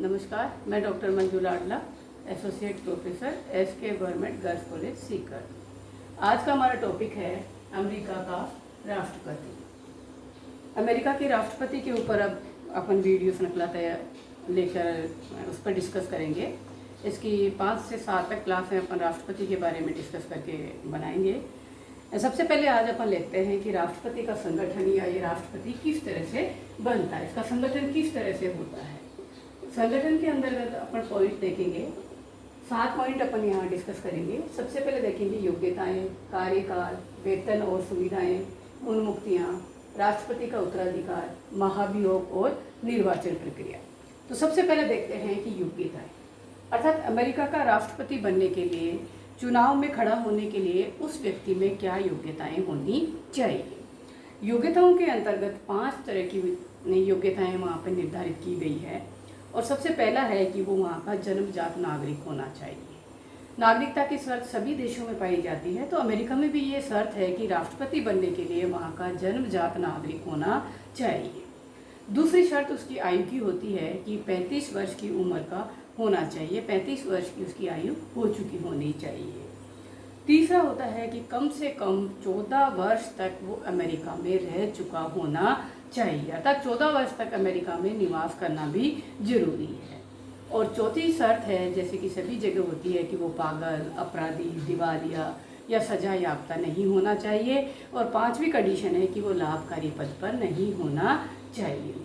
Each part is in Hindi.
नमस्कार, मैं doctor Manju Ladla, associate professor SK government girls college Sikar. आज का हमारा टॉपिक है अमेरिका का राष्ट्रपति। अमेरिका के राष्ट्रपति के ऊपर अब अपन वीडियो श्रृंखला तैयार लेकर उस पर डिस्कस करेंगे। इसकी 5 से 7 तक क्लास में अपन राष्ट्रपति के बारे में डिस्कस करके बनाएंगे। सबसे पहले आज अपन लेते हैं कि राष्ट्रपति का संगठन या ये राष्ट्रपति किस तरह से बनता है, इसका संगठन किस तरह से होता है। संगठन के अंतर्गत अपन पॉइंट देखेंगे, 7 पॉइंट अपन यहाँ डिस्कस करेंगे। सबसे पहले देखेंगे योग्यताएं, कार्यकाल, वेतन और सुविधाएं, उन्मुक्तियाँ, राष्ट्रपति का उत्तराधिकार, महाभियोग और निर्वाचन प्रक्रिया। तो सबसे पहले देखते हैं कि योग्यताएं, अर्थात अमेरिका का राष्ट्रपति बनने के लिए, चुनाव में खड़ा होने के लिए उस व्यक्ति में क्या योग्यताएं होनी चाहिए। योग्यताओं के अंतर्गत 5 तरह की योग्यताएं वहाँ पर निर्धारित की गई है। और सबसे पहला है कि वो वहाँ का जन्मजात नागरिक होना चाहिए। नागरिकता की शर्त सभी देशों में पाई जाती है, तो अमेरिका में भी ये शर्त है कि राष्ट्रपति बनने के लिए वहाँ का जन्मजात नागरिक होना चाहिए। दूसरी शर्त उसकी आयु की होती है कि 35 वर्ष की उम्र का होना चाहिए, 35 वर्ष की उसकी आयु हो चुकी होनी चाहिए। तीसरा होता है कि कम से कम 14 वर्ष तक वो अमेरिका में रह चुका होना चाहिए, अर्थात 14 वर्ष तक अमेरिका में निवास करना भी जरूरी है। और चौथी शर्त है, जैसे कि सभी जगह होती है, कि वो पागल, अपराधी, दिवालिया या सजा याफ्ता नहीं होना चाहिए। और 5वीं कंडीशन है कि वो लाभकारी पद पर नहीं होना चाहिए।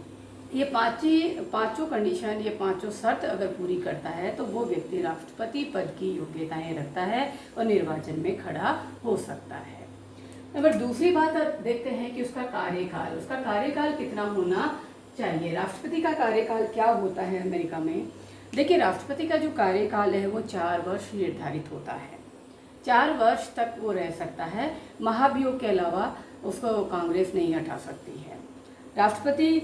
ये पांचों कंडीशन, ये 5 शर्त अगर पूरी करता है तो वो व्यक्ति राष्ट्रपति पद की योग्यताएं रखता है और निर्वाचन में खड़ा हो सकता है। नंबर दूसरी बात देखते हैं कि उसका कार्यकाल कितना होना चाहिए। राष्ट्रपति का कार्यकाल क्या होता है अमेरिका में। देखिए, राष्ट्रपति का जो कार्यकाल है वो 4 वर्ष निर्धारित होता है। 4 वर्ष तक वो रह सकता है। महाभियोग के अलावा उसको कांग्रेस नहीं हटा सकती है। राष्ट्रपति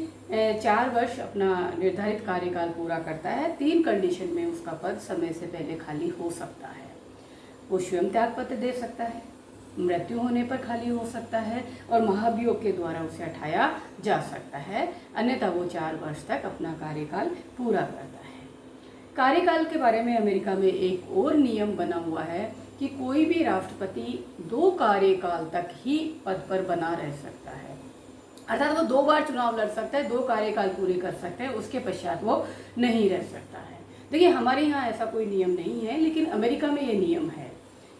4 वर्ष अपना निर्धारित कार्यकाल पूरा करता है। 3 कंडीशन में उसका पद समय से पहले खाली हो सकता है। वो स्वयं त्याग पत्र दे सकता है, मृत्यु होने पर खाली हो सकता है, और महाभियोग के द्वारा उसे हटाया जा सकता है। अन्यथा वो 4 वर्ष तक अपना कार्यकाल पूरा करता है। कार्यकाल के बारे में अमेरिका में एक और नियम बना हुआ है कि कोई भी राष्ट्रपति 2 कार्यकाल तक ही पद पर बना रह सकता है, अर्थात वो 2 बार चुनाव लड़ सकता है, 2 कार्यकाल पूरे कर सकता है, उसके पश्चात वो नहीं रह सकता है। देखिए, हमारे यहाँ ऐसा कोई नियम नहीं है, लेकिन अमेरिका में ये नियम है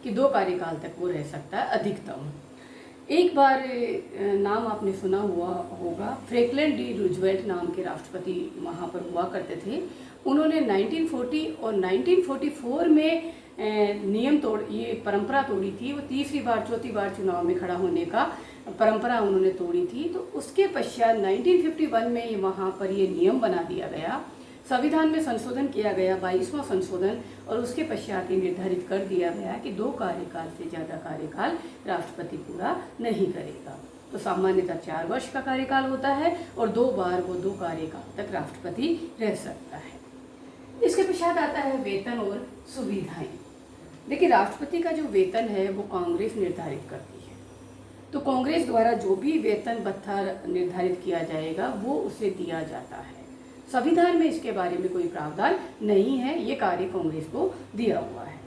कि 2 कार्यकाल तक वो रह सकता है अधिकतम। एक बार नाम आपने सुना हुआ होगा, फ्रैंकलिन डी रूजवेल्ट नाम के राष्ट्रपति वहाँ पर हुआ करते थे। उन्होंने 1940 और 1944 में ये परंपरा तोड़ी थी। वो तीसरी बार, चौथी बार चुनाव में खड़ा होने का परंपरा उन्होंने तोड़ी थी। तो उसके पश्चात 1951 में वहाँ पर ये नियम बना दिया गया, संविधान में संशोधन किया गया, 22वां संशोधन, और उसके पश्चात ये निर्धारित कर दिया गया कि 2 कार्यकाल से ज़्यादा कार्यकाल राष्ट्रपति पूरा नहीं करेगा। तो सामान्यतः 4 वर्ष का कार्यकाल होता है और 2 बार वो 2 कार्यकाल तक राष्ट्रपति रह सकता है। इसके पश्चात आता है वेतन और सुविधाएं। देखिए, राष्ट्रपति का जो वेतन है वो कांग्रेस निर्धारित करती है। तो कांग्रेस द्वारा जो भी वेतन भत्ता निर्धारित किया जाएगा वो उसे दिया जाता है। संविधान में इसके बारे में कोई प्रावधान नहीं है, ये कार्य कांग्रेस को दिया हुआ है।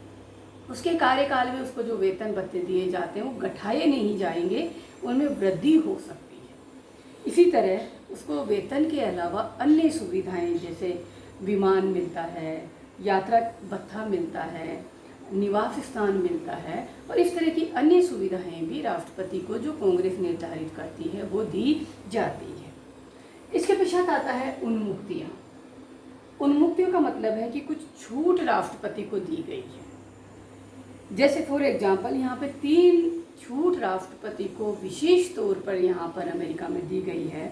उसके कार्यकाल में उसको जो वेतन भत्ते दिए जाते हैं वो घटाए नहीं जाएंगे, उनमें वृद्धि हो सकती है। इसी तरह उसको वेतन के अलावा अन्य सुविधाएं, जैसे विमान मिलता है, यात्रा भत्ता मिलता है, निवास स्थान मिलता है, और इस तरह की अन्य सुविधाएं भी राष्ट्रपति को जो कांग्रेस निर्धारित करती है वो दी जाती है। इसके पश्चात आता है उन्मुक्तियाँ। उन्मुक्तियों का मतलब है कि कुछ छूट राष्ट्रपति को दी गई है। जैसे फॉर एग्जाम्पल, यहाँ पे 3 छूट राष्ट्रपति को विशेष तौर पर यहाँ पर अमेरिका में दी गई है।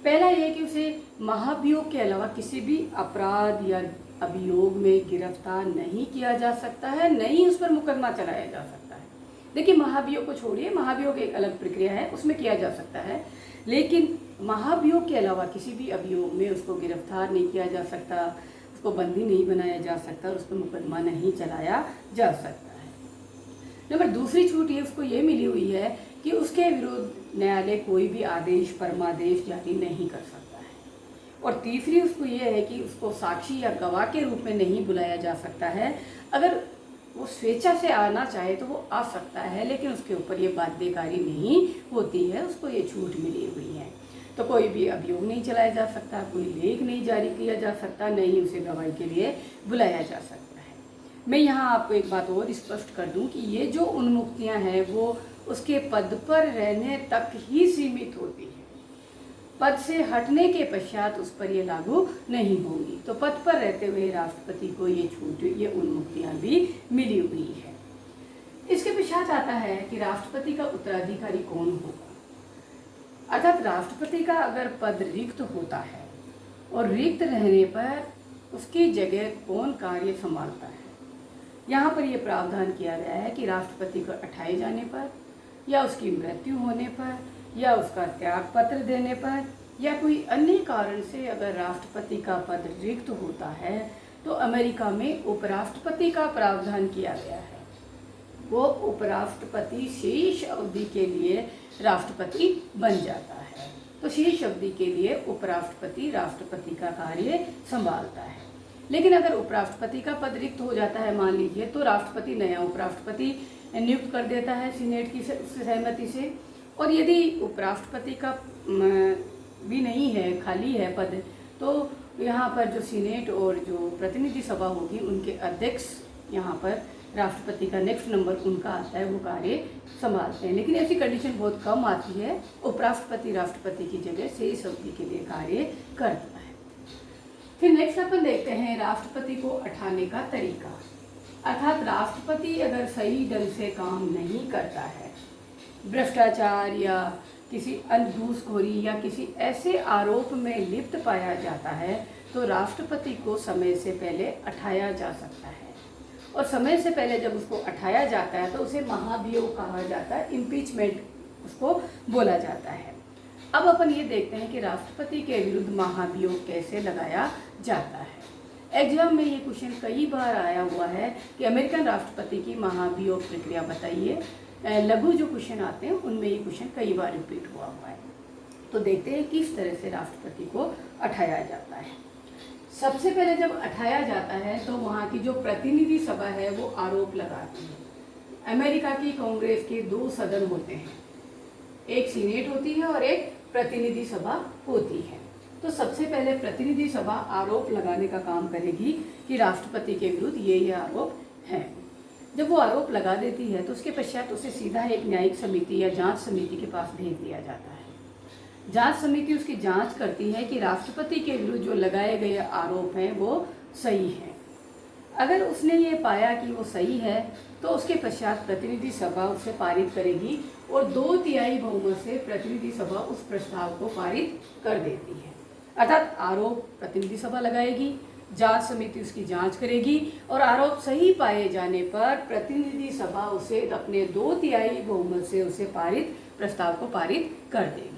पहला यह कि उसे महाभियोग के अलावा किसी भी अपराध या अभियोग में गिरफ्तार नहीं किया जा सकता है, नहीं उस पर मुकदमा चलाया जा सकता है। देखिए, महाभियोग को छोड़िए, महाभियोग एक अलग प्रक्रिया है, उसमें किया जा सकता है, लेकिन महाभियोग के अलावा किसी भी अभियोग में उसको गिरफ्तार नहीं किया जा सकता, उसको बंदी नहीं बनाया जा सकता, उस पर मुकदमा नहीं चलाया जा सकता है। नंबर दूसरी छूट ये उसको ये मिली हुई है कि उसके विरुद्ध न्यायालय कोई भी आदेश, परमादेश जारी नहीं कर सकता है। और तीसरी उसको ये है कि उसको साक्षी या गवाह के रूप में नहीं बुलाया जा सकता है। अगर वो स्वेच्छा से आना चाहे तो वो आ सकता है, लेकिन उसके ऊपर ये बाध्यकारी नहीं होती है, उसको ये छूट मिली हुई है। तो कोई भी अभियोग नहीं चलाया जा सकता, कोई लेख नहीं जारी किया जा सकता, नहीं उसे गवाही के लिए बुलाया जा सकता है। मैं यहाँ आपको एक बात और स्पष्ट कर दूँ कि ये जो उन्मुक्तियाँ हैं वो उसके पद पर रहने तक ही सीमित होती है। पद से हटने के पश्चात उस पर ये लागू नहीं होगी। तो पद पर रहते हुए राष्ट्रपति को ये छूट, ये उन्मुक्तियाँ भी मिली हुई है। इसके पश्चात आता है कि राष्ट्रपति का उत्तराधिकारी कौन होगा। अर्थात राष्ट्रपति का अगर पद रिक्त होता है और रिक्त रहने पर उसकी जगह कौन कार्य संभालता है, यहाँ पर यह प्रावधान किया गया है कि राष्ट्रपति को हटाए जाने पर या उसकी मृत्यु होने पर या उसका त्याग पत्र देने पर या कोई अन्य कारण से अगर राष्ट्रपति का पद रिक्त होता है तो अमेरिका में उपराष्ट्रपति का प्रावधान किया गया है। वो उपराष्ट्रपति शेष अवधि के लिए राष्ट्रपति बन जाता है। तो शेष अवधि के लिए उपराष्ट्रपति राष्ट्रपति का कार्य संभालता है। लेकिन अगर उपराष्ट्रपति का पद रिक्त हो जाता है मान लीजिए, तो राष्ट्रपति नया उपराष्ट्रपति नियुक्त कर देता है सीनेट की सहमति से। और यदि उपराष्ट्रपति का भी नहीं है, खाली है पद, तो यहाँ पर जो सीनेट और जो प्रतिनिधि सभा होगी उनके अध्यक्ष यहाँ पर राष्ट्रपति का नेक्स्ट नंबर उनका आता है, वो कार्य संभालते हैं। लेकिन ऐसी कंडीशन बहुत कम आती है, उपराष्ट्रपति राष्ट्रपति की जगह शेष अवधि के लिए कार्य करता है। फिर नेक्स्ट अपन देखते हैं राष्ट्रपति को हटाने का तरीका। अर्थात राष्ट्रपति अगर सही ढंग से काम नहीं करता है, भ्रष्टाचार या किसी अन्य घूसखोरी या किसी ऐसे आरोप में लिप्त पाया जाता है, तो राष्ट्रपति को समय से पहले हटाया जा सकता है। और समय से पहले जब उसको हटाया जाता है तो उसे महाभियोग कहा जाता है, इम्पीचमेंट उसको बोला जाता है। अब अपन ये देखते हैं कि राष्ट्रपति के विरुद्ध महाभियोग कैसे लगाया जाता है। एग्जाम में ये क्वेश्चन कई बार आया हुआ है कि अमेरिकन राष्ट्रपति की महाभियोग प्रक्रिया बताइए। लघु जो क्वेश्चन आते हैं उनमें ये क्वेश्चन कई बार रिपीट हुआ है। तो देखते हैं किस तरह से राष्ट्रपति को हटाया जाता है। सबसे पहले जब हटाया जाता है तो वहाँ की जो प्रतिनिधि सभा है वो आरोप लगाती है। अमेरिका की कांग्रेस के 2 सदन होते हैं, एक सीनेट होती है और एक प्रतिनिधि सभा होती है। तो सबसे पहले प्रतिनिधि सभा आरोप लगाने का काम करेगी कि राष्ट्रपति के विरुद्ध ये आरोप है। जब वो आरोप लगा देती है तो उसके पश्चात उसे सीधा एक न्यायिक समिति या जांच समिति के पास भेज दिया जाता है। जांच समिति उसकी जांच करती है कि राष्ट्रपति के विरुद्ध जो लगाए गए आरोप हैं वो सही है। अगर उसने ये पाया कि वो सही है तो उसके पश्चात प्रतिनिधि सभा उसे पारित करेगी और 2/3 बहुमत से प्रतिनिधि सभा उस प्रस्ताव को पारित कर देती है। अर्थात आरोप प्रतिनिधि सभा लगाएगी, जांच समिति उसकी जांच करेगी और आरोप सही पाए जाने पर प्रतिनिधि सभा उसे अपने 2/3 बहुमत से उसे पारित प्रस्ताव को पारित कर देगी।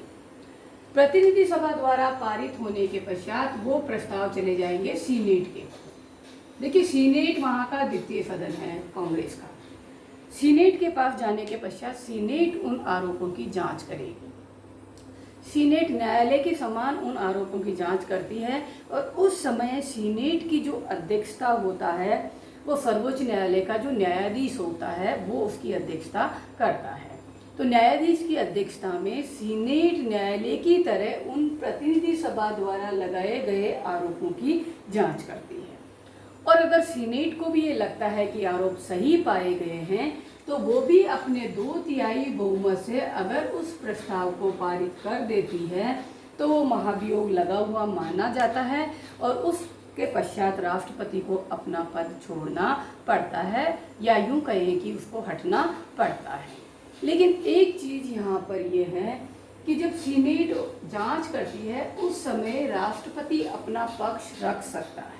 प्रतिनिधि सभा द्वारा पारित होने के पश्चात वो प्रस्ताव चले जाएंगे सीनेट के। देखिए सीनेट वहाँ का द्वितीय सदन है कांग्रेस का। सीनेट के पास जाने के पश्चात सीनेट उन आरोपों की जांच करेगी। सीनेट न्यायालय के समान उन आरोपों की जांच करती है और उस समय सीनेट की जो अध्यक्षता होता है वो सर्वोच्च न्यायालय का जो न्यायाधीश होता है वो उसकी अध्यक्षता करता है। तो न्यायाधीश की अध्यक्षता में सीनेट न्यायालय की तरह उन प्रतिनिधि सभा द्वारा लगाए गए आरोपों की जांच करती है। और अगर सीनेट को भी ये लगता है कि आरोप सही पाए गए हैं तो वो भी अपने 2/3 बहुमत से अगर उस प्रस्ताव को पारित कर देती है तो वो महाभियोग लगा हुआ माना जाता है और उसके पश्चात राष्ट्रपति को अपना पद छोड़ना पड़ता है या यूं कहें कि उसको हटना पड़ता है। लेकिन एक चीज़ यहाँ पर ये है कि जब सीनेट जांच करती है उस समय राष्ट्रपति अपना पक्ष रख सकता है,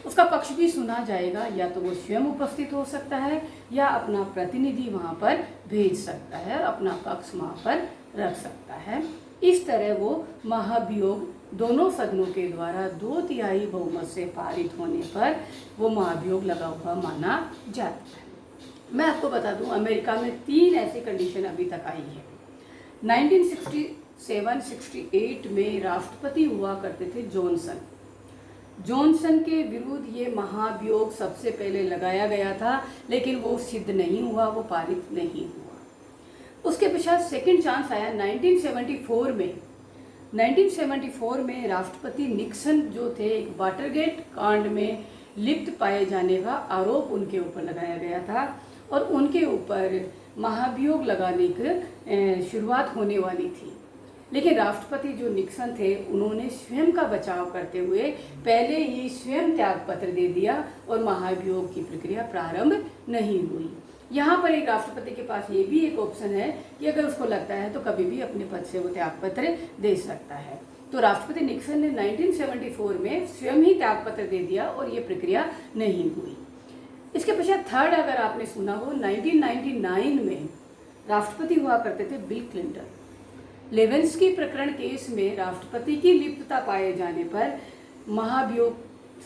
उसका पक्ष भी सुना जाएगा, या तो वो स्वयं उपस्थित हो सकता है या अपना प्रतिनिधि वहाँ पर भेज सकता है और अपना पक्ष वहाँ पर रख सकता है। इस तरह वो महाभियोग दोनों सदनों के द्वारा 2/3 बहुमत से पारित होने पर वो महाभियोग लगा हुआ माना जाता है। मैं आपको बता दूं अमेरिका में 3 ऐसी कंडीशन अभी तक आई है। 1768 में राष्ट्रपति हुआ करते थे जॉनसन। जॉनसन के विरुद्ध ये महाभियोग सबसे पहले लगाया गया था, लेकिन वो सिद्ध नहीं हुआ, वो पारित नहीं हुआ। उसके पश्चात सेकंड चांस आया 1974 में। 1974 में राष्ट्रपति निक्सन जो थे, एक वाटरगेट कांड में लिप्त पाए जाने का आरोप उनके ऊपर लगाया गया था और उनके ऊपर महाभियोग लगाने की शुरुआत होने वाली थी। लेकिन राष्ट्रपति जो निक्सन थे, उन्होंने स्वयं का बचाव करते हुए पहले ही स्वयं त्यागपत्र दे दिया और महाभियोग की प्रक्रिया प्रारंभ नहीं हुई। यहाँ पर एक राष्ट्रपति के पास ये भी एक ऑप्शन है कि अगर उसको लगता है तो कभी भी अपने पद से वो त्यागपत्र दे सकता है। तो राष्ट्रपति निक्सन ने 1974 में स्वयं ही त्यागपत्र दे दिया और ये प्रक्रिया नहीं हुई। इसके पश्चात थर्ड, अगर आपने सुना हो, 1999 में राष्ट्रपति हुआ करते थे बिल क्लिंटन। लेवेंस्की प्रकरण केस में राष्ट्रपति की लिप्तता पाए जाने पर महाभियोग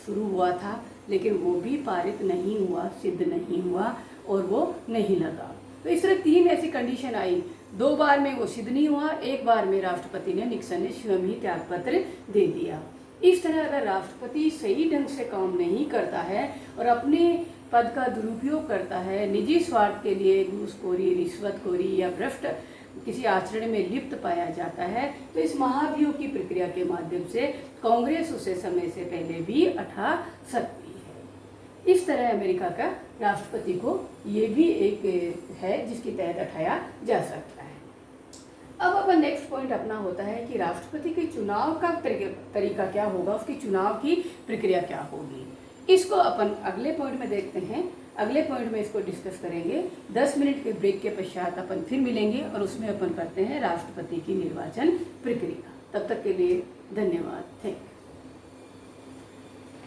शुरू हुआ था, लेकिन वो भी पारित नहीं हुआ, सिद्ध नहीं हुआ और वो नहीं लगा। तो इस तरह 3 ऐसी कंडीशन आई। 2 बार में वो सिद्ध नहीं हुआ, 1 बार में राष्ट्रपति ने, निक्सन ने स्वयं ही त्यागपत्र दे दिया। इस तरह अगर राष्ट्रपति सही ढंग से काम नहीं करता है और अपने पद का दुरुपयोग करता है, निजी स्वार्थ के लिए घूसखोरी, रिश्वतखोरी या भ्रष्ट किसी आचरण में लिप्त पाया जाता है, तो इस महाभियोग की प्रक्रिया के माध्यम से कांग्रेस उसे समय से पहले भी हटा सकती है। इस तरह अमेरिका का राष्ट्रपति को ये भी एक है जिसके तहत हटाया जा सकता है। अब अपन नेक्स्ट पॉइंट अपना होता है कि राष्ट्रपति के चुनाव का तरीका क्या होगा, उसकी चुनाव की प्रक्रिया क्या होगी। इसको अपन अगले पॉइंट में देखते हैं। अगले पॉइंट में इसको डिस्कस करेंगे। 10 मिनट के ब्रेक के पश्चात अपन फिर मिलेंगे और उसमें अपन करते हैं राष्ट्रपति की निर्वाचन प्रक्रिया। तब तक के लिए धन्यवाद। Thank you.